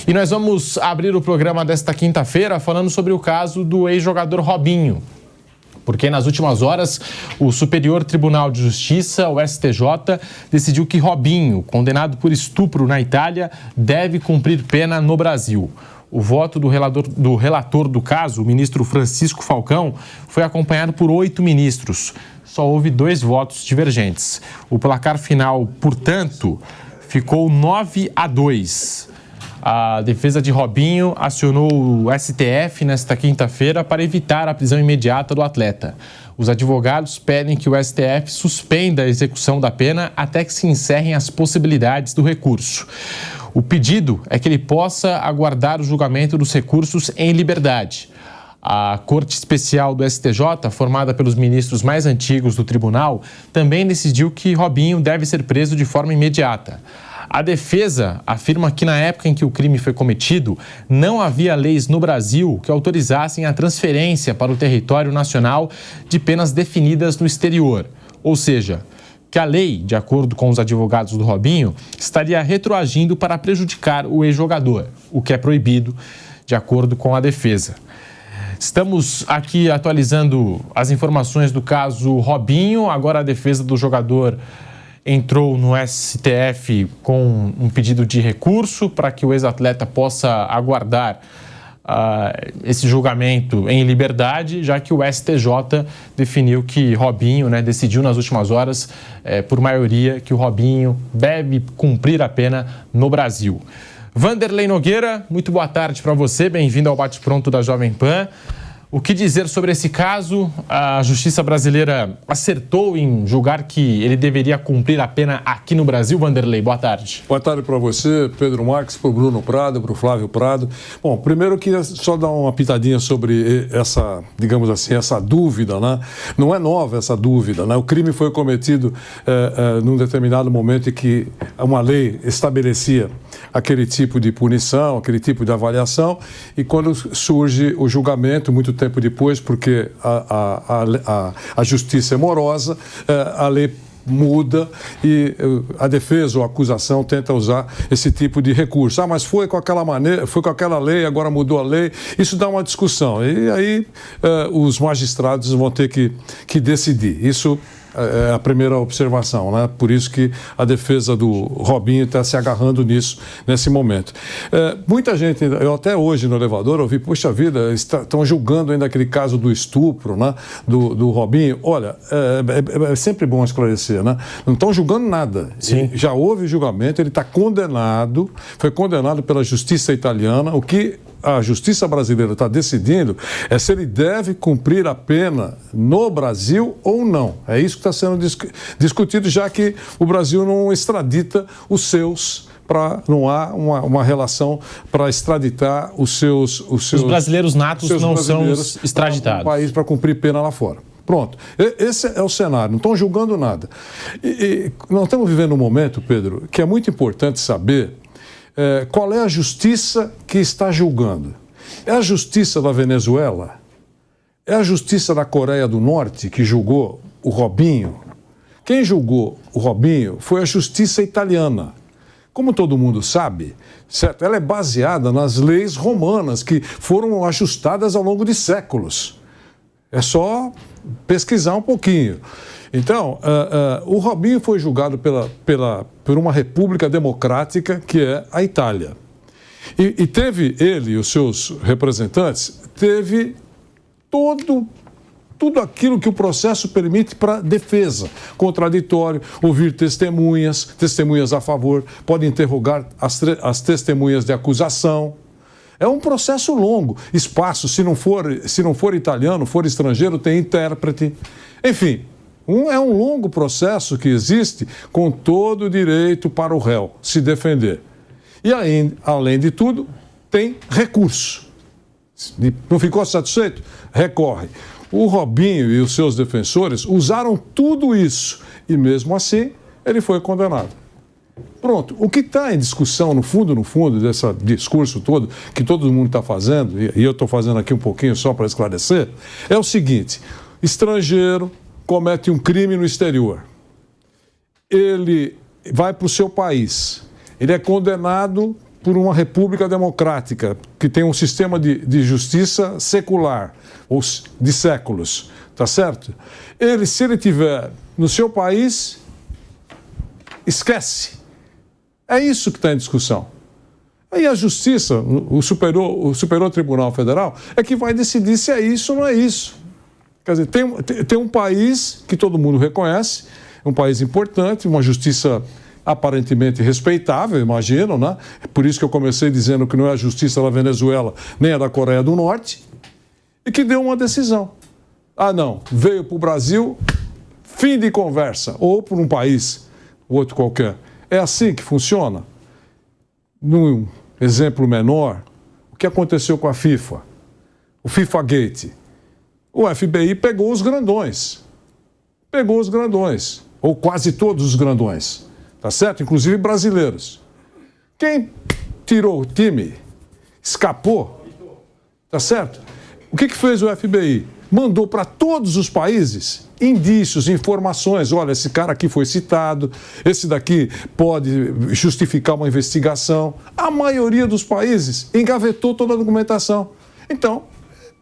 E nós vamos abrir o programa desta quinta-feira falando sobre o caso do ex-jogador Robinho. Porque nas últimas horas, o Superior Tribunal de Justiça, o STJ, decidiu que Robinho, condenado por estupro na Itália, deve cumprir pena no Brasil. O voto do relator do caso, o ministro Francisco Falcão, foi acompanhado por 8 ministros. Só houve 2 votos divergentes. O placar final, portanto, ficou 9-2. A defesa de Robinho acionou o STF nesta quinta-feira para evitar a prisão imediata do atleta. Os advogados pedem que o STF suspenda a execução da pena até que se encerrem as possibilidades do recurso. O pedido é que ele possa aguardar o julgamento dos recursos em liberdade. A Corte Especial do STJ, formada pelos ministros mais antigos do tribunal, também decidiu que Robinho deve ser preso de forma imediata. A defesa afirma que na época em que o crime foi cometido, não havia leis no Brasil que autorizassem a transferência para o território nacional de penas definidas no exterior. Ou seja, que a lei, de acordo com os advogados do Robinho, estaria retroagindo para prejudicar o ex-jogador, o que é proibido, de acordo com a defesa. Estamos aqui atualizando as informações do caso Robinho. Agora a defesa do jogador entrou no STF com um pedido de recurso para que o ex-atleta possa aguardar esse julgamento em liberdade, já que o STJ definiu que Robinho, decidiu nas últimas horas, por maioria, que o Robinho deve cumprir a pena no Brasil. Vanderlei Nogueira, muito boa tarde para você, bem-vindo ao Bate-Pronto da Jovem Pan. O que dizer sobre esse caso? A Justiça brasileira acertou em julgar que ele deveria cumprir a pena aqui no Brasil. Vanderlei, boa tarde. Boa tarde para você, Pedro Marques, para o Bruno Prado, para o Flávio Prado. Bom, primeiro eu queria só dar uma pitadinha sobre essa, digamos assim, essa dúvida, né? Não é nova essa dúvida, né? O crime foi cometido num determinado momento em que uma lei estabelecia aquele tipo de punição, aquele tipo de avaliação, e quando surge o julgamento, muito tempo depois, porque a justiça é morosa, a lei muda e a defesa ou a acusação tenta usar esse tipo de recurso. Mas foi com aquela maneira, foi com aquela lei, agora mudou a lei. Isso dá uma discussão. E aí os magistrados vão ter que decidir. Isso é a primeira observação, né? Por isso que a defesa do Robinho está se agarrando nisso, nesse momento. Muita gente, eu até hoje no elevador ouvi, poxa vida, estão julgando ainda aquele caso do estupro, né? Do Robinho. Olha, é sempre bom esclarecer, né? Não estão julgando nada. Já houve julgamento, ele está condenado, foi condenado pela justiça italiana. O que a justiça brasileira está decidindo é se ele deve cumprir a pena no Brasil ou não. É isso que está sendo discutido, já que o Brasil não extradita os seus, não há uma relação para extraditar os seus... Os brasileiros natos não são extraditados. Para o país para cumprir pena lá fora. Pronto, esse é o cenário, não estão julgando nada. E nós estamos vivendo um momento, Pedro, que é muito importante saber qual é a justiça que está julgando. É a justiça da Venezuela? É a justiça da Coreia do Norte que julgou o Robinho? Quem julgou o Robinho foi a justiça italiana. Como todo mundo sabe, certo? Ela é baseada nas leis romanas que foram ajustadas ao longo de séculos. É só pesquisar um pouquinho. Então, o Robinho foi julgado por uma república democrática que é a Itália. E teve ele e os seus representantes, teve tudo aquilo que o processo permite para defesa. Contraditório, ouvir testemunhas a favor, pode interrogar as testemunhas de acusação. É um processo longo, espaço, se não for italiano, for estrangeiro, tem intérprete. Enfim, é um longo processo que existe com todo o direito para o réu se defender. E aí, além de tudo, tem recurso. Não ficou satisfeito? Recorre. O Robinho e os seus defensores usaram tudo isso e, mesmo assim, ele foi condenado. Pronto. O que está em discussão, no fundo, desse discurso todo que todo mundo está fazendo, e eu estou fazendo aqui um pouquinho só para esclarecer, é o seguinte: estrangeiro comete um crime no exterior. Ele vai para o seu país. Ele é condenado por uma república democrática, que tem um sistema de justiça secular, ou de séculos, tá certo? Se ele tiver no seu país, esquece. É isso que está em discussão. Aí a justiça, o Superior Tribunal Federal, é que vai decidir se é isso ou não é isso. Quer dizer, tem um país que todo mundo reconhece, um país importante, uma justiça aparentemente respeitável, imagino, né? Por isso que eu comecei dizendo que não é a justiça da Venezuela, nem a da Coreia do Norte, e que deu uma decisão. Ah, não, veio para o Brasil, fim de conversa, ou por um país, outro qualquer. É assim que funciona? Num exemplo menor, o que aconteceu com a FIFA? O FIFA Gate. O FBI pegou os grandões. Pegou os grandões, ou quase todos os grandões. Tá certo? Inclusive brasileiros. Quem tirou o time, escapou, tá certo? O que fez o FBI? Mandou para todos os países indícios, informações. Olha, esse cara aqui foi citado, esse daqui pode justificar uma investigação. A maioria dos países engavetou toda a documentação. Então,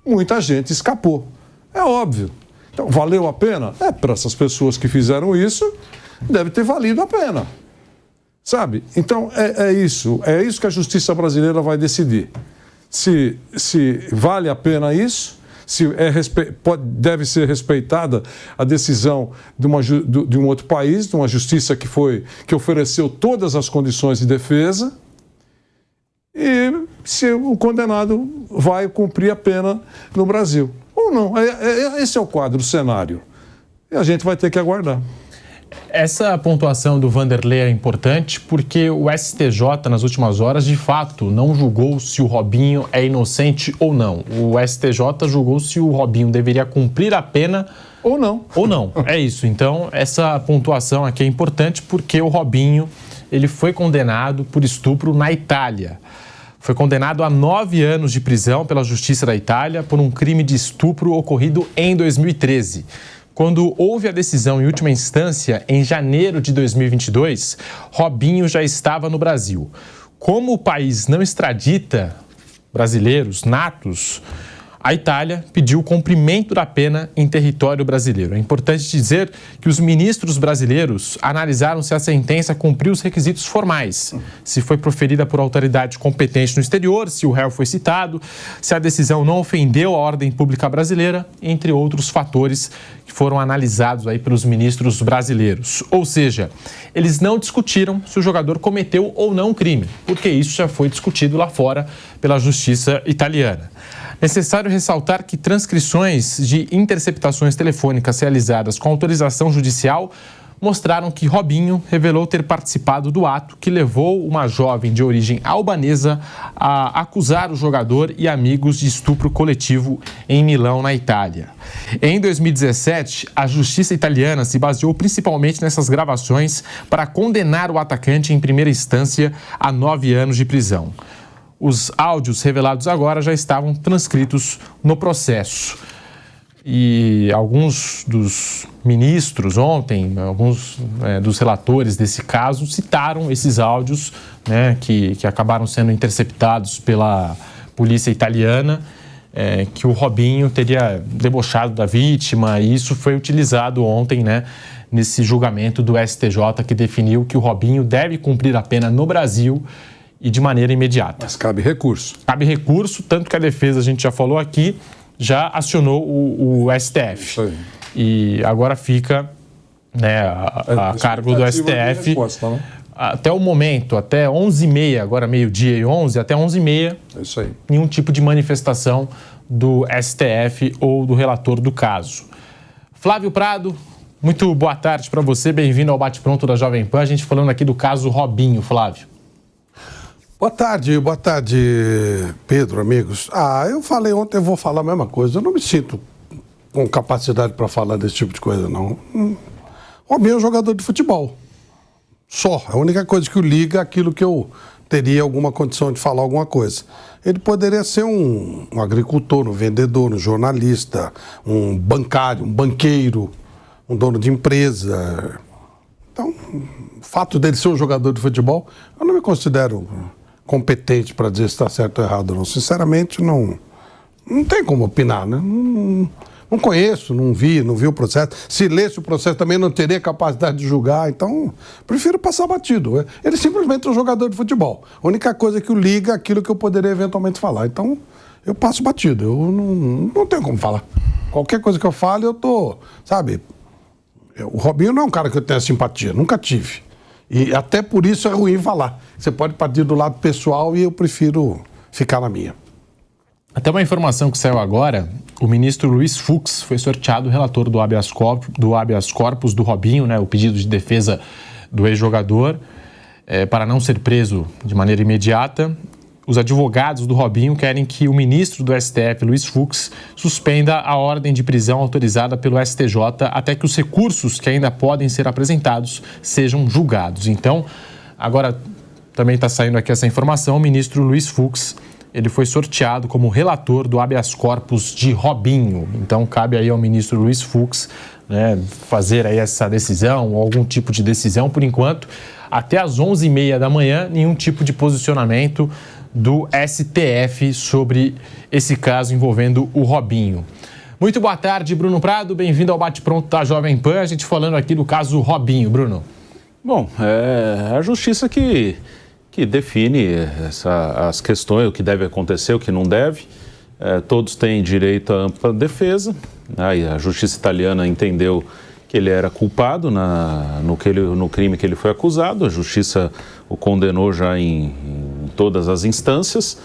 muita gente escapou. É óbvio. Então, valeu a pena? Para essas pessoas que fizeram isso, deve ter valido a pena. Sabe? Então, é isso que a justiça brasileira vai decidir. Se vale a pena isso, se deve ser respeitada a decisão de um outro país, de uma justiça que ofereceu todas as condições de defesa, e se o condenado vai cumprir a pena no Brasil. Ou não. Esse é o quadro, o cenário. E a gente vai ter que aguardar. Essa pontuação do Vanderlei é importante porque o STJ, nas últimas horas, de fato, não julgou se o Robinho é inocente ou não. O STJ julgou se o Robinho deveria cumprir a pena ou não. Ou não. É isso. Então, essa pontuação aqui é importante porque o Robinho ele foi condenado por estupro na Itália. Foi condenado a 9 anos de prisão pela Justiça da Itália por um crime de estupro ocorrido em 2013. Quando houve a decisão em última instância, em janeiro de 2022, Robinho já estava no Brasil. Como o país não extradita brasileiros natos, a Itália pediu o cumprimento da pena em território brasileiro. É importante dizer que os ministros brasileiros analisaram se a sentença cumpriu os requisitos formais, se foi proferida por autoridade competente no exterior, se o réu foi citado, se a decisão não ofendeu a ordem pública brasileira, entre outros fatores que foram analisados aí pelos ministros brasileiros. Ou seja, eles não discutiram se o jogador cometeu ou não crime, porque isso já foi discutido lá fora pela justiça italiana. Necessário ressaltar que transcrições de interceptações telefônicas realizadas com autorização judicial mostraram que Robinho revelou ter participado do ato que levou uma jovem de origem albanesa a acusar o jogador e amigos de estupro coletivo em Milão, na Itália. Em 2017, a justiça italiana se baseou principalmente nessas gravações para condenar o atacante em primeira instância a 9 anos de prisão. Os áudios revelados agora já estavam transcritos no processo. E alguns dos ministros ontem, alguns dos relatores desse caso, citaram esses áudios, né, que acabaram sendo interceptados pela polícia italiana, que o Robinho teria debochado da vítima, e isso foi utilizado ontem, né, nesse julgamento do STJ que definiu que o Robinho deve cumprir a pena no Brasil e de maneira imediata. Mas cabe recurso. Cabe recurso, tanto que a defesa, a gente já falou aqui, já acionou o STF. Isso aí. E agora fica, né, a cargo do STF. Resposta, né? Até o momento, até 11h30, agora meio-dia e 11, até 11h30, isso aí. Nenhum tipo de manifestação do STF ou do relator do caso. Flávio Prado, muito boa tarde para você, bem-vindo ao Bate-Pronto da Jovem Pan. A gente falando aqui do caso Robinho, Flávio. Boa tarde, Pedro, amigos. Eu falei ontem, eu vou falar a mesma coisa. Eu não me sinto com capacidade para falar desse tipo de coisa, não. Robinho é um jogador de futebol. Só. A única coisa que o liga é aquilo que eu teria alguma condição de falar alguma coisa. Ele poderia ser um agricultor, um vendedor, um jornalista, um bancário, um banqueiro, um dono de empresa. Então, o fato dele ser um jogador de futebol, eu não me considero competente para dizer se está certo ou errado, não. Sinceramente, não tem como opinar, né? Não conheço, não vi o processo. Se lesse o processo também não teria capacidade de julgar, então prefiro passar batido. Ele simplesmente é um jogador de futebol. A única coisa que o liga é aquilo que eu poderia eventualmente falar. Então, eu passo batido, eu não tenho como falar. Qualquer coisa que eu fale, eu tô, sabe... O Robinho não é um cara que eu tenho simpatia, nunca tive. E até por isso é ruim falar. Você pode partir do lado pessoal e eu prefiro ficar na minha. Até uma informação que saiu agora, o ministro Luiz Fux foi sorteado relator do habeas corpus do Robinho, né, o pedido de defesa do ex-jogador, para não ser preso de maneira imediata. Os advogados do Robinho querem que o ministro do STF, Luiz Fux, suspenda a ordem de prisão autorizada pelo STJ até que os recursos que ainda podem ser apresentados sejam julgados. Então, agora também está saindo aqui essa informação, o ministro Luiz Fux, ele foi sorteado como relator do habeas corpus de Robinho. Então, cabe aí ao ministro Luiz Fux, né, fazer aí essa decisão, ou algum tipo de decisão. Por enquanto, até às 11h30 da manhã, nenhum tipo de posicionamento do STF sobre esse caso envolvendo o Robinho. Muito boa tarde, Bruno Prado. Bem-vindo ao Bate-Pronto da Jovem Pan. A gente falando aqui do caso Robinho. Bruno. Bom, é a justiça que define as questões, o que deve acontecer, o que não deve. Todos têm direito à ampla defesa. A justiça italiana entendeu que ele era culpado no crime que ele foi acusado. A justiça o condenou já em todas as instâncias.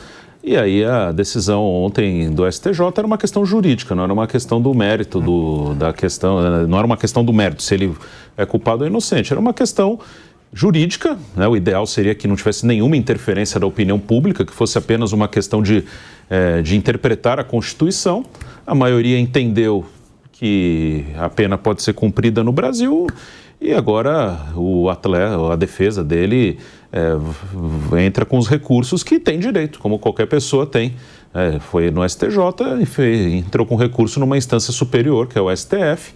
E aí a decisão ontem do STJ era uma questão jurídica, não era uma questão do mérito da questão, não era uma questão do mérito, se ele é culpado ou inocente, era uma questão jurídica, né? O ideal seria que não tivesse nenhuma interferência da opinião pública, que fosse apenas uma questão de interpretar a Constituição. A maioria entendeu que a pena pode ser cumprida no Brasil e agora a defesa dele entra com os recursos que tem direito, como qualquer pessoa tem. Foi no STJ e entrou com recurso numa instância superior, que é o STF.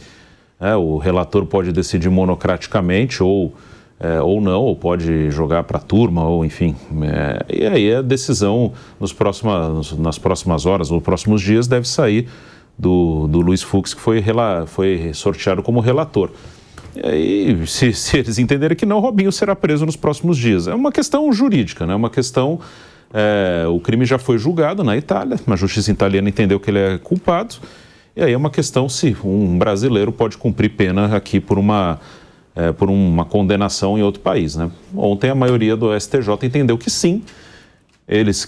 O relator pode decidir monocraticamente ou não, ou pode jogar para a turma, ou enfim. E aí a decisão nas próximas horas, nos próximos dias, deve sair do Luiz Fux, que foi sorteado como relator. E aí, se eles entenderem que não, Robinho será preso nos próximos dias. É uma questão jurídica, né? Uma questão... o crime já foi julgado na Itália, a justiça italiana entendeu que ele é culpado, e aí é uma questão se um brasileiro pode cumprir pena aqui por uma condenação em outro país, né? Ontem a maioria do STJ entendeu que sim.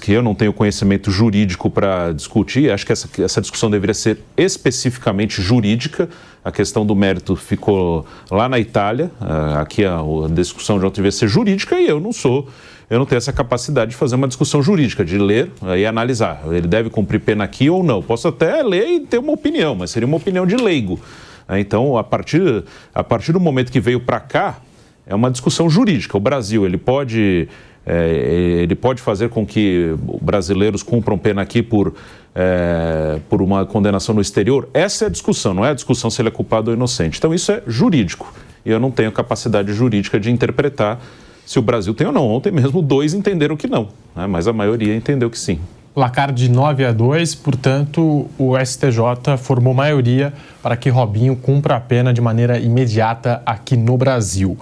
Que eu não tenho conhecimento jurídico para discutir, acho que essa discussão deveria ser especificamente jurídica. A questão do mérito ficou lá na Itália, aqui a discussão de ontem deveria ser jurídica e eu não tenho essa capacidade de fazer uma discussão jurídica, de ler e analisar. Ele deve cumprir pena aqui ou não? Posso até ler e ter uma opinião, mas seria uma opinião de leigo. Então, a partir do momento que veio para cá, é uma discussão jurídica. O Brasil, ele pode fazer com que brasileiros cumpram pena aqui por uma condenação no exterior? Essa é a discussão, não é a discussão se ele é culpado ou inocente. Então isso é jurídico e eu não tenho capacidade jurídica de interpretar se o Brasil tem ou não. Ontem mesmo 2 entenderam que não, né? Mas a maioria entendeu que sim. Placar de 9-2, portanto, o STJ formou maioria para que Robinho cumpra a pena de maneira imediata aqui no Brasil.